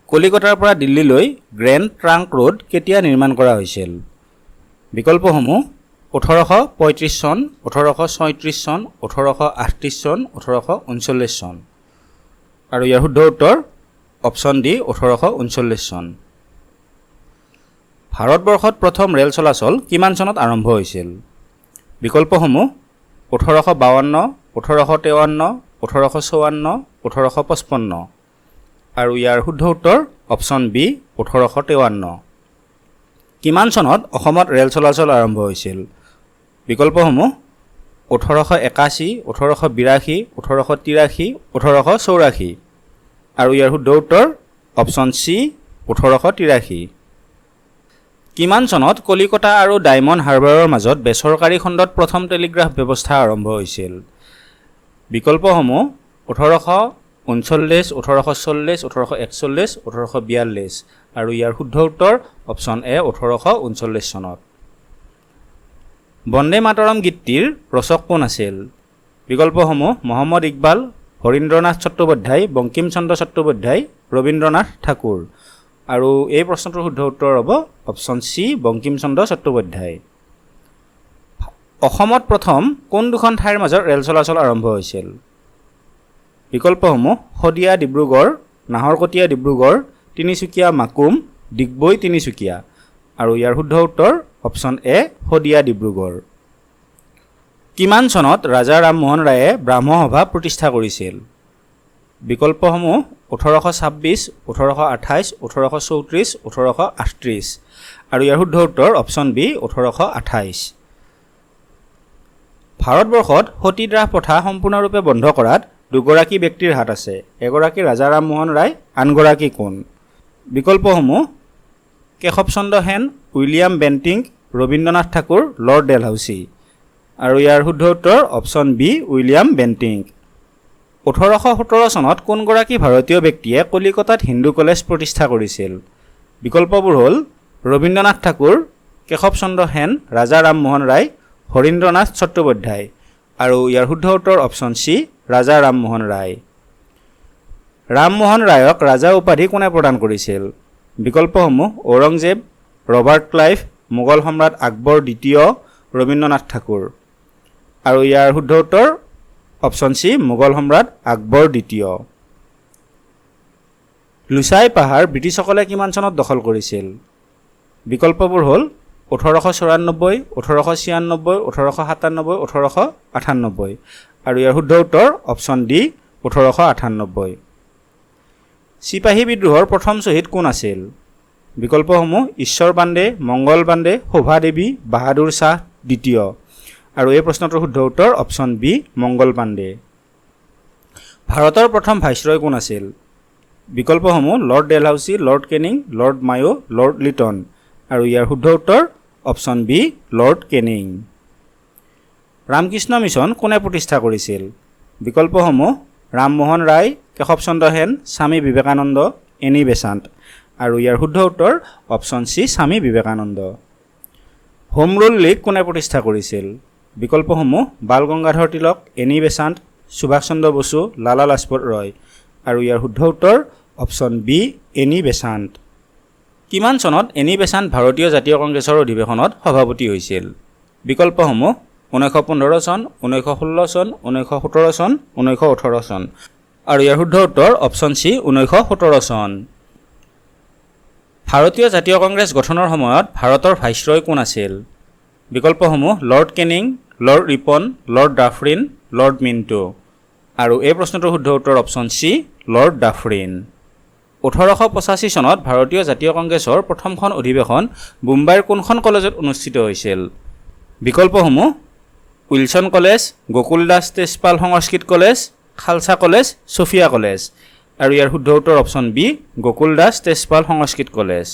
কলিকতাৰ পৰা দিল্লীলৈ গ্ৰেণ্ড ট্ৰাংক ৰোড কেতিয়া নিৰ্মাণ কৰা হৈছিল? বিকল্পসমূহ 1835 চন, 1836 চন, 1838 চন, 1839 চন। আৰু ইয়াৰ শুদ্ধ উত্তৰ অপশ্যন ডি 1839 চন। ভাৰতবৰ্ষত প্ৰথম ৰেল চলাচল কিমান চনত আৰম্ভ হৈছিল? বিকল্পসমূহ 1852, 1853, 1854, 1855। আৰু ইয়াৰ শুদ্ধ উত্তৰ অপশ্যন বি 1853। কিমান চনত অসমত ৰেল চলাচল আৰম্ভ হৈছিল? বিকল্পসমূহ 1881, 1882, 1883, 1884। আৰু ইয়াৰ শুদ্ধ উত্তৰ অপশ্যন চি 1883। কিমান চনত কলিকতা আৰু ডায়মণ্ড হাৰ্বাৰৰ মাজত বেচৰকাৰী খণ্ডত প্ৰথম টেলিগ্ৰাফ ব্যৱস্থা আৰম্ভ হৈছিল? বিকল্পসমূহ 1839, 1840, 1841, 1842। আৰু ইয়াৰ শুদ্ধ উত্তৰ অপশ্যন এ 1839 চনত। বন্দে মাতৰম গীতটিৰ ৰচক কোন আছিল? বিকল্পসমূহ মহম্মদ ইকবাল, হৰীন্দ্ৰনাথ চট্টোপাধ্যায়, বংকিম চন্দ্ৰ চট্টোপাধ্যায়, ৰবীন্দ্ৰনাথ ঠাকুৰ। আৰু এই প্ৰশ্নটোৰ শুদ্ধ উত্তৰ হ'ব অপশ্যন চি বংকিম চন্দ্ৰ চট্টোপাধ্যায়। অসমত প্ৰথম কোন দুখন ঠাইৰ মাজত ৰেল চলাচল আৰম্ভ হৈছিল? বিকল্পসমূহ শদিয়া ডিব্ৰুগড়, নাহৰকটীয়া ডিব্ৰুগড়, তিনিচুকীয়া মাকুম, ডিগবৈ তিনিচুকীয়া। আৰু ইয়াৰ শুদ্ধ উত্তৰ অপশ্যন এ শদিয়া ডিব্ৰুগড়। কিমান চনত ৰাজা ৰামমোহন ৰায়ে ব্ৰাহ্মসভা প্ৰতিষ্ঠা কৰিছিল? বিকল্পসমূহ 1826, 1828, 1834, 1838। আৰু ইয়াৰ শুদ্ধ উত্তৰ অপশ্যন বি 1828। ভাৰতবৰ্ষত সতীদাহ প্ৰথা সম্পূৰ্ণৰূপে বন্ধ কৰাত দুগৰাকী ব্যক্তিৰ হাত আছে। এগৰাকী ৰাজা ৰামমোহন ৰায়, আনগৰাকী কোন? বিকল্পসমূহ Keshab Chandra Sen, William Bentinck, Rabindranath Tagore, Lord Dalhousie. আৰু ইয়াৰ শুদ্ধ উত্তৰ অপশ্যন বি উইলিয়াম বেণ্টিংক। 1817 চনত কোনগৰাকী ভাৰতীয় ব্যক্তিয়ে কলিকতাত হিন্দু কলেজ প্ৰতিষ্ঠা কৰিছিল? বিকল্পবোৰ হ'ল ৰবীন্দ্ৰনাথ ঠাকুৰ, কেশৱ চন্দ্ৰ সেন, ৰাজা ৰামমোহন ৰায়, হৰীন্দ্ৰনাথ চট্টোপাধ্যায়। আৰু ইয়াৰ শুদ্ধ উত্তৰ অপশ্যন চি ৰাজা ৰামমোহন ৰায়। ৰামমোহন ৰায়ক ৰাজা উপাধি কোনে প্ৰদান কৰিছিল? বিকল্পসমূহ ঔৰংজেব, ৰবাৰ্ট ক্লাইভ, মোগল সম্ৰাট আকবৰ দ্বিতীয়, ৰবীন্দ্ৰনাথ ঠাকুৰ। আৰু ইয়াৰ শুদ্ধ উত্তৰ অপশ্যন চি মোগল সম্ৰাট আকবৰ দ্বিতীয়। লুচাই পাহাৰ ব্ৰিটিছসকলে কিমান চনত দখল কৰিছিল? বিকল্পবোৰ হ'ল 1894, 1896, 1897, 1898। আৰু ইয়াৰ শুদ্ধ উত্তৰ অপশ্যন ডি 1898। চিপাহী বিদ্ৰোহৰ প্ৰথম শ্বহীদ কোন আছিল? বিকল্পসমূহ ঈশ্বৰ পাণ্ডে, মংগল পাণ্ডে, শোভা দেৱী, বাহাদুৰ শ্বাহ দ্বিতীয়। আৰু এই প্ৰশ্নটোৰ শুদ্ধ উত্তৰ অপশ্যন বি মংগল পাণ্ডে। ভাৰতৰ প্ৰথম ভাইচৰয় কোন আছিল? বিকল্পসমূহ lord Dalhousie, lord Canning, lord Mayo, lord Lytton. আৰু ইয়াৰ শুদ্ধ উত্তৰ option B lord Canning. Ramakrishna mission কোনে প্ৰতিষ্ঠা কৰিছিল? বিকল্পসমূহ ৰামমোহন ৰায়, কেশৱ চন্দ্ৰ সেন, স্বামী বিবেকানন্দ, এনি বেচাণ্ট। আৰু ইয়াৰ শুদ্ধ উত্তৰ option C Swami Vivekananda. Home rule league কোনে প্ৰতিষ্ঠা কৰিছিল? বিকল্পসমূহ বাল গংগাধৰ তিলক, এনি বেচাণ্ট, সুভাষ চন্দ্ৰ বসু, লালা লাজপত ৰয়। আৰু ইয়াৰ শুদ্ধ উত্তৰ অপশ্যন বি এনি বেচাণ্ট। কিমান চনত এনি বেচাণ্ট ভাৰতীয় জাতীয় কংগ্ৰেছৰ অধিৱেশনত সভাপতি হৈছিল? বিকল্পসমূহ 1915 চন, 1916 চন, 1917 চন, 1918 চন। আৰু ইয়াৰ শুদ্ধ উত্তৰ অপশ্যন চি 1917 চন। ভাৰতীয় জাতীয় কংগ্ৰেছ গঠনৰ সময়ত ভাৰতৰ ভাইচৰয় কোন আছিল? বিকল্পসমূহ Lord Canning, Lord Ripon, Lord Dufferin, Lord Minto. আৰু এই প্ৰশ্নটোৰ শুদ্ধ উত্তৰ অপশ্যন চি লৰ্ড ডাফৰিন। 1885 চনত ভাৰতীয় জাতীয় কংগ্ৰেছৰ প্ৰথমখন অধিৱেশন মুম্বাইৰ কোনখন কলেজত অনুষ্ঠিত হৈছিল? বিকল্পসমূহ Wilson college, Gokul Das Tejpal Sanskrit college, Khalsa college, Sophia college. আৰু ইয়াৰ শুদ্ধ উত্তৰ option B Gokul Das Tejpal Sanskrit college.